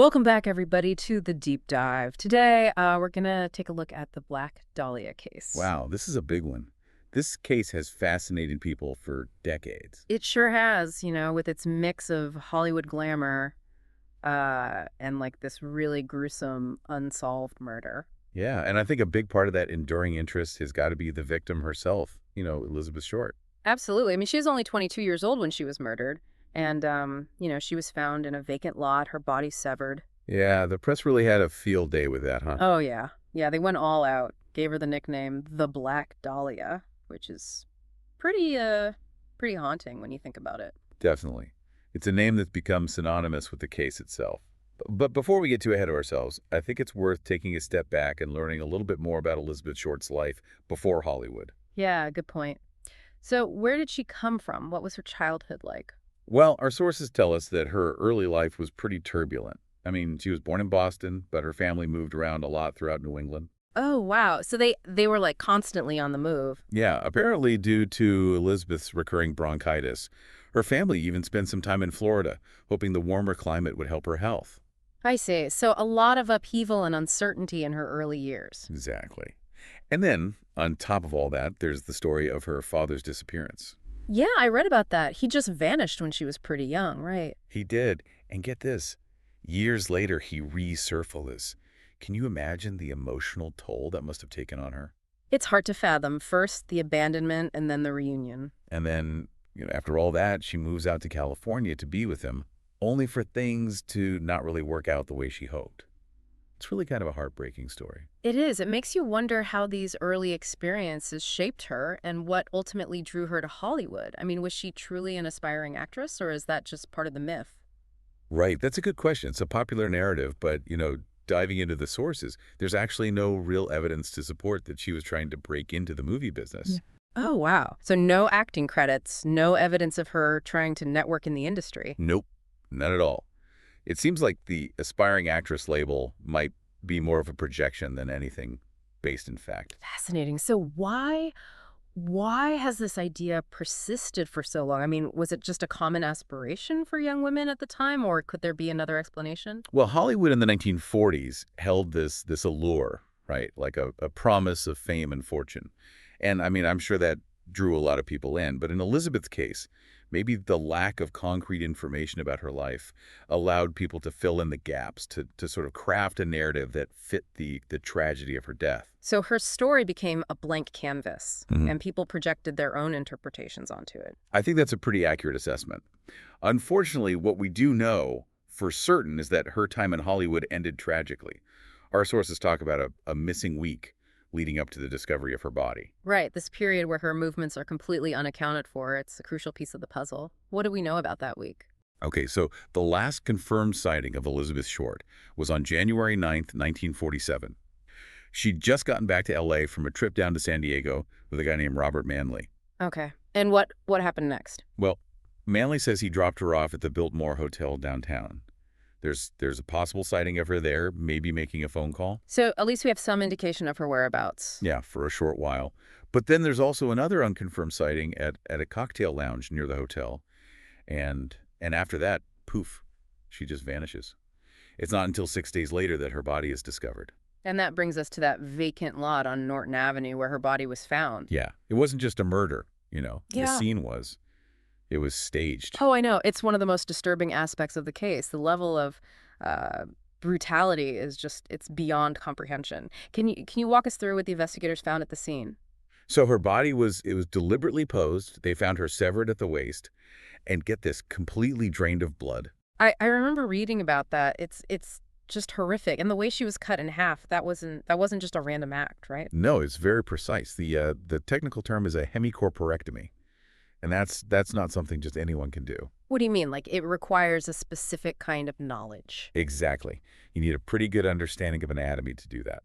Welcome back, everybody, to the deep dive. Today, we're going to take a look at the Black Dahlia case. Wow, this is a big one. This case has fascinated people for decades. It sure has, with its mix of Hollywood glamour and like this really gruesome unsolved murder. Yeah, and I think a big part of that enduring interest has got to be the victim herself, Elizabeth Short. Absolutely. I mean, she was only 22 years old when she was murdered. And, she was found in a vacant lot, her body severed. Yeah, the press really had a field day with that, huh? Oh, yeah. Yeah, they went all out, gave her the nickname the Black Dahlia, which is pretty haunting when you think about it. Definitely. It's a name that's become synonymous with the case itself. But before we get too ahead of ourselves, I think it's worth taking a step back and learning a little bit more about Elizabeth Short's life before Hollywood. Yeah, good point. So, where did she come from? What was her childhood like? Well, our sources tell us that her early life was pretty turbulent. I mean, she was born in Boston, but her family moved around a lot throughout New England. Oh, wow. So they were like constantly on the move. Yeah, apparently due to Elizabeth's recurring bronchitis. Her family even spent some time in Florida, hoping the warmer climate would help her health. I see. So a lot of upheaval and uncertainty in her early years. Exactly. And then, on top of all that, there's the story of her father's disappearance. Yeah, I read about that. He just vanished when she was pretty young, right? He did. And get this, years later, he resurfaced. Can you imagine the emotional toll that must have taken on her? It's hard to fathom. First, the abandonment, and then the reunion. And then, after all that, she moves out to California to be with him, only for things to not really work out the way she hoped. It's really kind of a heartbreaking story. It is. It makes you wonder how these early experiences shaped her and what ultimately drew her to Hollywood. I mean, was she truly an aspiring actress, or is that just part of the myth? Right, that's a good question. It's a popular narrative, but, diving into the sources, there's actually no real evidence to support that she was trying to break into the movie business. Oh, wow. So no acting credits, no evidence of her trying to network in the industry. Nope, not at all. It seems like the aspiring actress label might be more of a projection than anything based in fact. Fascinating. So why has this idea persisted for so long? I mean, was it just a common aspiration for young women at the time, or could there be another explanation? Well, Hollywood in the 1940s held this allure, right? Like a promise of fame and fortune. And I mean, I'm sure that drew a lot of people in. But in Elizabeth's case, maybe the lack of concrete information about her life allowed people to fill in the gaps, to sort of craft a narrative that fit the tragedy of her death. So her story became a blank canvas, Mhm. and people projected their own interpretations onto it. I think that's a pretty accurate assessment. Unfortunately, what we do know for certain is that her time in Hollywood ended tragically. Our sources talk about a missing week leading up to the discovery of her body. Right, this period where her movements are completely unaccounted for, it's a crucial piece of the puzzle. What do we know about that week? Okay, so the last confirmed sighting of Elizabeth Short was on January 9th, 1947. She'd just gotten back to L.A. from a trip down to San Diego with a guy named Robert Manley. Okay. And what happened next? Well, Manley says he dropped her off at the Biltmore Hotel downtown. There's a possible sighting of her there, maybe making a phone call. So at least we have some indication of her whereabouts. Yeah, for a short while. But then there's also another unconfirmed sighting at a cocktail lounge near the hotel. And after that, poof, she just vanishes. It's not until 6 days later that her body is discovered. And that brings us to that vacant lot on Norton Avenue where her body was found. Yeah, it wasn't just a murder, The Yeah. scene was. It was staged. Oh, I know. It's one of the most disturbing aspects of the case. The level of uh, brutality is just, it's beyond comprehension. Can you walk us through what the investigators found at the scene? So her body was deliberately posed. They found her severed at the waist, and get this, completely drained of blood. I remember reading about that. It's just horrific. And the way she was cut in half, that wasn't just a random act, right? No, it's very precise. The technical term is a hemicorporectomy, and that's not something just anyone can do. What do you mean? Like it requires a specific kind of knowledge. Exactly. You need a pretty good understanding of anatomy to do that.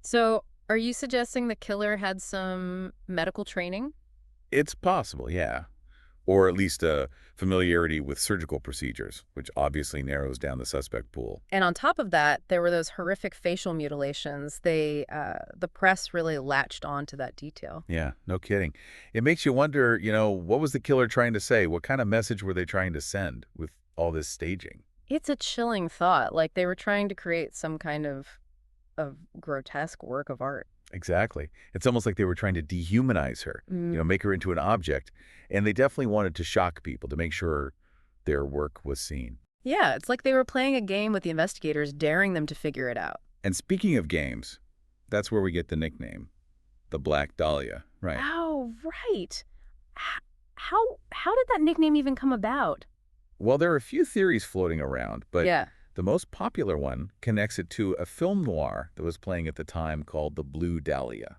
So, are you suggesting the killer had some medical training? It's possible, yeah. Or at least a familiarity with surgical procedures, which obviously narrows down the suspect pool. And on top of that, there were those horrific facial mutilations. The press really latched on to that detail. Yeah, no kidding. It makes you wonder, what was the killer trying to say? What kind of message were they trying to send with all this staging? It's a chilling thought, like they were trying to create some kind of grotesque work of art. Exactly. It's almost like they were trying to dehumanize her, Mm. make her into an object. And they definitely wanted to shock people to make sure their work was seen. Yeah, it's like they were playing a game with the investigators, daring them to figure it out. And speaking of games, that's where we get the nickname, the Black Dahlia, right? Oh, right. H- how did that nickname even come about? Well, there are a few theories floating around, but Yeah. the most popular one connects it to a film noir that was playing at the time called The Blue Dahlia.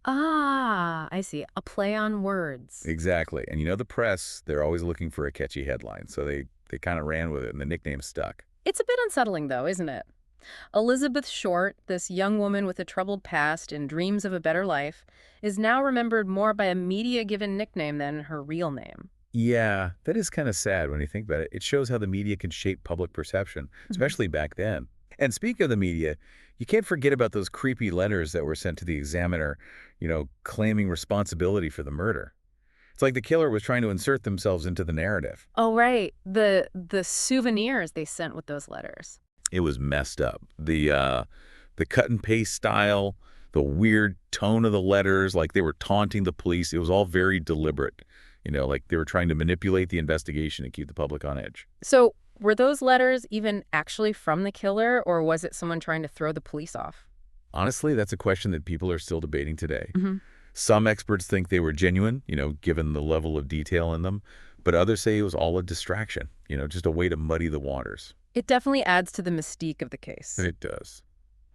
Ah, I see. A play on words. Exactly. And the press, they're always looking for a catchy headline, so they kind of ran with it, and the nickname stuck. It's a bit unsettling, though, isn't it? Elizabeth Short, this young woman with a troubled past and dreams of a better life, is now remembered more by a media-given nickname than her real name. Yeah, that is kind of sad when you think about it. It shows how the media can shape public perception, Mhm. especially back then. And speaking of the media, you can't forget about those creepy letters that were sent to the examiner, claiming responsibility for the murder. It's like the killer was trying to insert themselves into the narrative. Oh, right. The souvenirs they sent with those letters. It was messed up. The cut and paste style, the weird tone of the letters, like they were taunting the police. It was all very deliberate. Like they were trying to manipulate the investigation and keep the public on edge. So, were those letters even actually from the killer, or was it someone trying to throw the police off? Honestly, that's a question that people are still debating today. Hmm. Some experts think they were genuine, given the level of detail in them, but others say it was all a distraction, just a way to muddy the waters. It definitely adds to the mystique of the case. It does.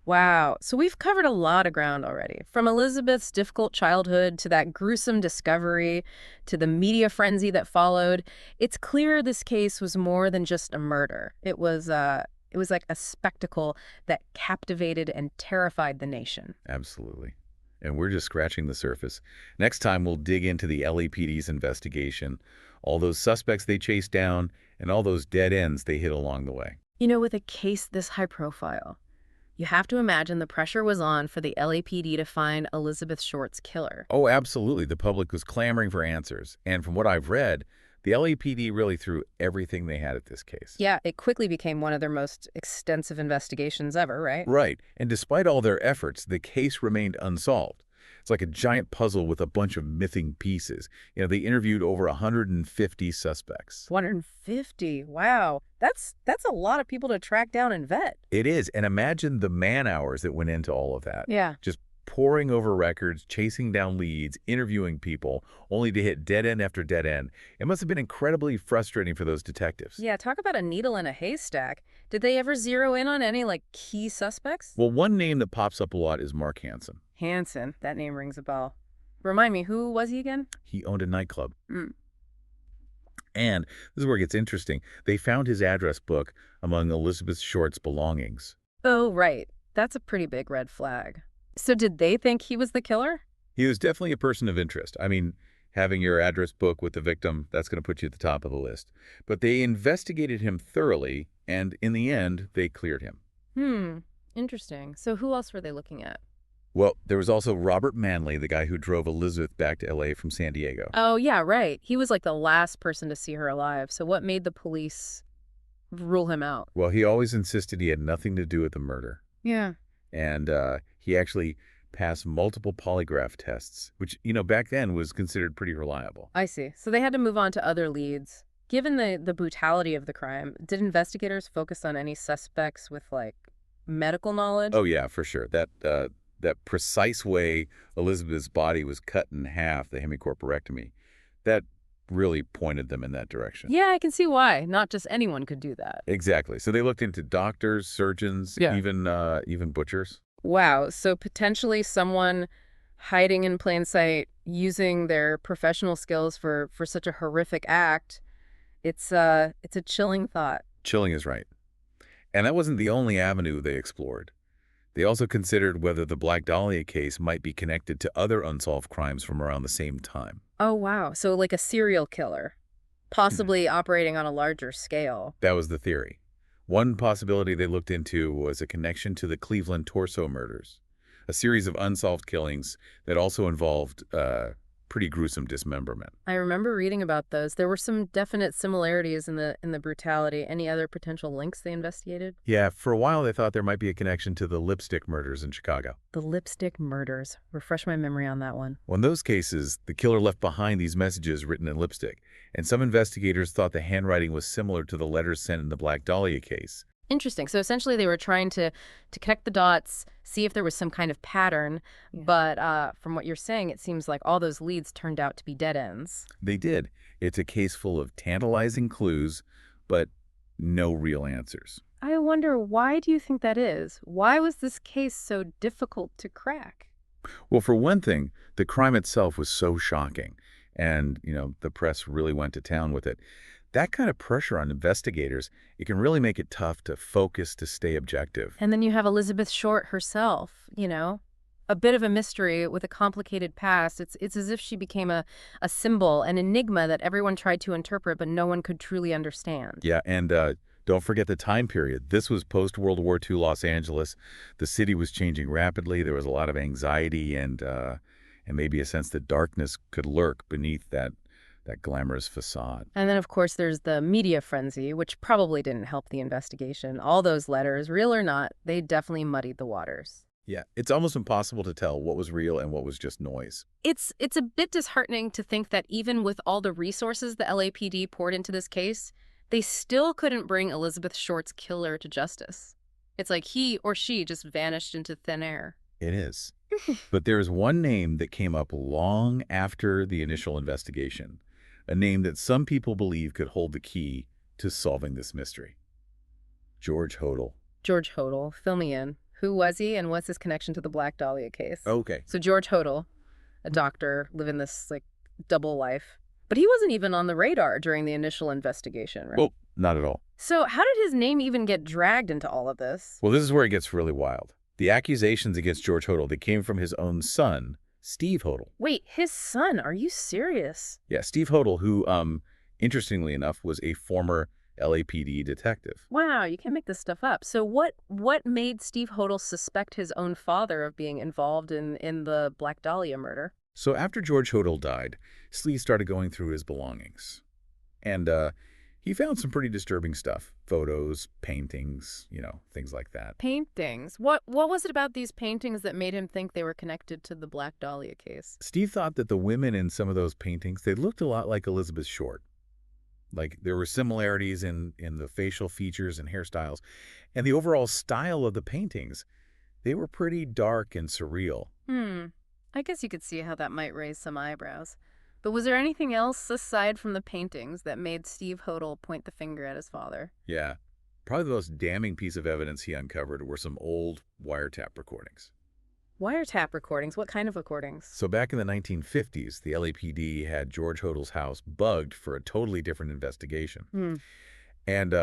Wow. So we've covered a lot of ground already. From Elizabeth's difficult childhood to that gruesome discovery to the media frenzy that followed. It's clear this case was more than just a murder. It was like a spectacle that captivated and terrified the nation. Absolutely. And we're just scratching the surface. Next time, we'll dig into the LAPD's investigation, all those suspects they chased down, and all those dead ends they hit along the way. With a case this high profile, you have to imagine the pressure was on for the LAPD to find Elizabeth Short's killer. Oh, absolutely. The public was clamoring for answers. And from what I've read, the LAPD really threw everything they had at this case. Yeah, it quickly became one of their most extensive investigations ever, right? Right. And despite all their efforts, the case remained unsolved. It's like a giant puzzle with a bunch of missing pieces. They interviewed over 150 suspects. 150. Wow. That's a lot of people to track down and vet. It is. And imagine the man hours that went into all of that. Yeah. Just poring over records, chasing down leads, interviewing people, only to hit dead end after dead end. It must have been incredibly frustrating for those detectives. Yeah, talk about a needle in a haystack. Did they ever zero in on any, key suspects? Well, one name that pops up a lot is Mark Hansen. Hanson. That name rings a bell. Remind me, who was he again? He owned a nightclub. Mm. And this is where it gets interesting. They found his address book among Elizabeth Short's belongings. Oh, right. That's a pretty big red flag. So did they think he was the killer? He was definitely a person of interest. I mean, having your address book with the victim, that's going to put you at the top of the list. But they investigated him thoroughly, and in the end, they cleared him. Interesting. So who else were they looking at? Well, there was also Robert Manley, the guy who drove Elizabeth back to L.A. from San Diego. Oh, yeah, right. He was like the last person to see her alive. So what made the police rule him out? Well, he always insisted he had nothing to do with the murder. Yeah. And he actually passed multiple polygraph tests, which, back then was considered pretty reliable. I see. So they had to move on to other leads. Given the brutality of the crime, did investigators focus on any suspects with, medical knowledge? Oh, yeah, for sure. That precise way Elizabeth's body was cut in half, the hemicorporectomy, that really pointed them in that direction. Yeah, I can see why. Not just anyone could do that. Exactly. So they looked into doctors, surgeons, Yeah. even butchers. Wow. So potentially someone hiding in plain sight, using their professional skills for such a horrific act. It's a chilling thought. Chilling is right. And that wasn't the only avenue they explored. They also considered whether the Black Dahlia case might be connected to other unsolved crimes from around the same time. Oh, wow. So like a serial killer, possibly operating on a larger scale. That was the theory. One possibility they looked into was a connection to the Cleveland torso murders, a series of unsolved killings that also involved pretty gruesome dismemberment. I remember reading about those. There were some definite similarities in the brutality. Any other potential links they investigated? Yeah, for a while they thought there might be a connection to the lipstick murders in Chicago. The lipstick murders. Refresh my memory on that one. Well, in those cases, the killer left behind these messages written in lipstick, and some investigators thought the handwriting was similar to the letters sent in the Black Dahlia case. Interesting. So essentially they were trying to connect the dots, see if there was some kind of pattern. Yeah. But from what you're saying, it seems like all those leads turned out to be dead ends. They did. It's a case full of tantalizing clues, but no real answers. I wonder, why do you think that is? Why was this case so difficult to crack? Well, for one thing, the crime itself was so shocking, and, the press really went to town with it. That kind of pressure on investigators, it can really make it tough to focus, to stay objective. And then you have Elizabeth Short herself, a bit of a mystery with a complicated past. It's as if she became a symbol, an enigma that everyone tried to interpret, but no one could truly understand. Yeah, and don't forget the time period. This was post-World War II Los Angeles. The city was changing rapidly. There was a lot of anxiety and maybe a sense that darkness could lurk beneath that glamorous facade. And then, of course, there's the media frenzy, which probably didn't help the investigation. All those letters, real or not, they definitely muddied the waters. Yeah, it's almost impossible to tell what was real and what was just noise. It's a bit disheartening to think that even with all the resources the LAPD poured into this case, they still couldn't bring Elizabeth Short's killer to justice. It's like he or she just vanished into thin air. It is. But there is one name that came up long after the initial investigation. A name that some people believe could hold the key to solving this mystery. George Hodel. George Hodel. Fill me in. Who was he, and what's his connection to the Black Dahlia case? Okay. So George Hodel, a doctor, living this, double life. But he wasn't even on the radar during the initial investigation, right? Well, not at all. So how did his name even get dragged into all of this? Well, this is where it gets really wild. The accusations against George Hodel, they came from his own son, Steve Hodel. Wait, his son? Are you serious? Yeah, Steve Hodel, who, interestingly enough, was a former LAPD detective. Wow, you can't make this stuff up. So what made Steve Hodel suspect his own father of being involved in the Black Dahlia murder? So after George Hodel died, Steve started going through his belongings. And he found some pretty disturbing stuff. Photos, paintings, things like that. Paintings? What was it about these paintings that made him think they were connected to the Black Dahlia case? Steve thought that the women in some of those paintings, they looked a lot like Elizabeth Short. Like, there were similarities in the facial features and hairstyles. And the overall style of the paintings, they were pretty dark and surreal. I guess you could see how that might raise some eyebrows. But was there anything else aside from the paintings that made Steve Hodel point the finger at his father? Yeah. Probably the most damning piece of evidence he uncovered were some old wiretap recordings. Wiretap recordings? What kind of recordings? So back in the 1950s, the LAPD had George Hodel's house bugged for a totally different investigation. And,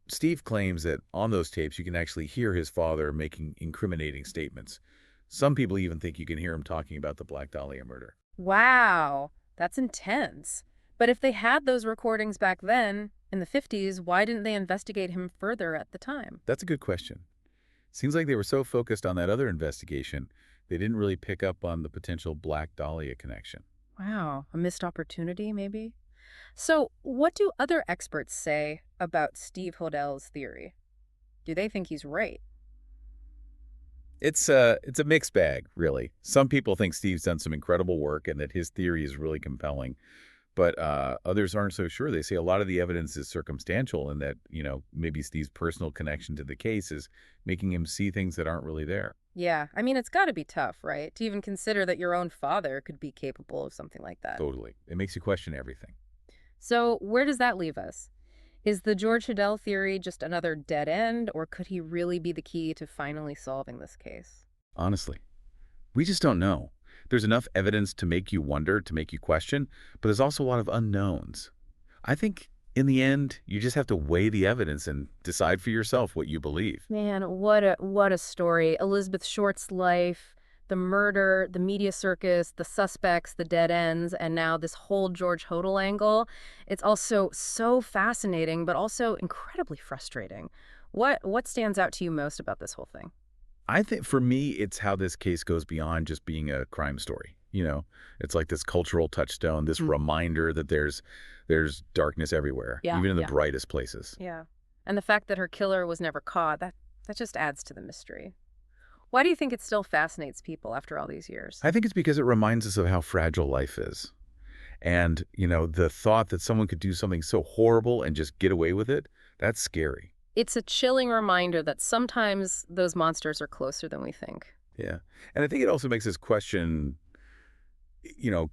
Steve claims that on those tapes, you can actually hear his father making incriminating statements. Some people even think you can hear him talking about the Black Dahlia murder. Wow, that's intense. But if they had those recordings back then, in the 50s, why didn't they investigate him further at the time? That's a good question. Seems like they were so focused on that other investigation, they didn't really pick up on the potential Black Dahlia connection. Wow, a missed opportunity, maybe? So what do other experts say about Steve Hodel's theory? Do they think he's right? It's a mixed bag, really. Some people think Steve's done some incredible work and that his theory is really compelling. But others aren't so sure. They say a lot of the evidence is circumstantial and that, maybe Steve's personal connection to the case is making him see things that aren't really there. Yeah, I mean, it's got to be tough, right? To even consider that your own father could be capable of something like that. Totally. It makes you question everything. So where does that leave us? Is the George Hodel theory just another dead end, or could he really be the key to finally solving this case? Honestly, we just don't know. There's enough evidence to make you wonder, to make you question, but there's also a lot of unknowns. I think in the end, you just have to weigh the evidence and decide for yourself what you believe. Man, what a story. Elizabeth Short's life, the murder, the media circus, the suspects, the dead ends, and now this whole George Hodel angle. It's also so fascinating, but also incredibly frustrating. What stands out to you most about this whole thing? I think for me, it's how this case goes beyond just being a crime story. You know, it's like this cultural touchstone, this Mm. reminder that there's darkness everywhere, Yeah, even in the yeah, brightest places. yeah. And the fact that her killer was never caught, that just adds to the mystery. Why do you think it still fascinates people after all these years? I think it's because it reminds us of how fragile life is. And, the thought that someone could do something so horrible and just get away with it, that's scary. It's a chilling reminder that sometimes those monsters are closer than we think. Yeah. And I think it also makes us question,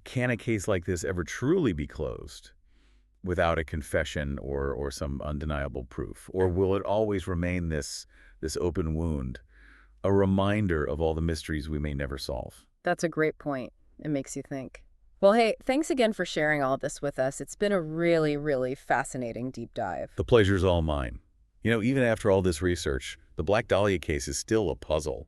can a case like this ever truly be closed without a confession or some undeniable proof? Or will it always remain this open wound, a reminder of all the mysteries we may never solve? That's a great point. It makes you think. Well, hey, thanks again for sharing all this with us. It's been a really, really fascinating deep dive. The pleasure's all mine. Even after all this research, the Black Dahlia case is still a puzzle.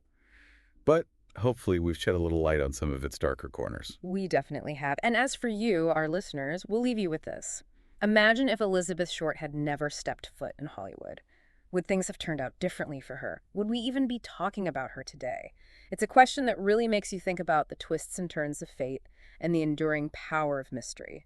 But hopefully we've shed a little light on some of its darker corners. We definitely have. And as for you, our listeners, we'll leave you with this. Imagine if Elizabeth Short had never stepped foot in Hollywood. Would things have turned out differently for her? Would we even be talking about her today? It's a question that really makes you think about the twists and turns of fate and the enduring power of mystery.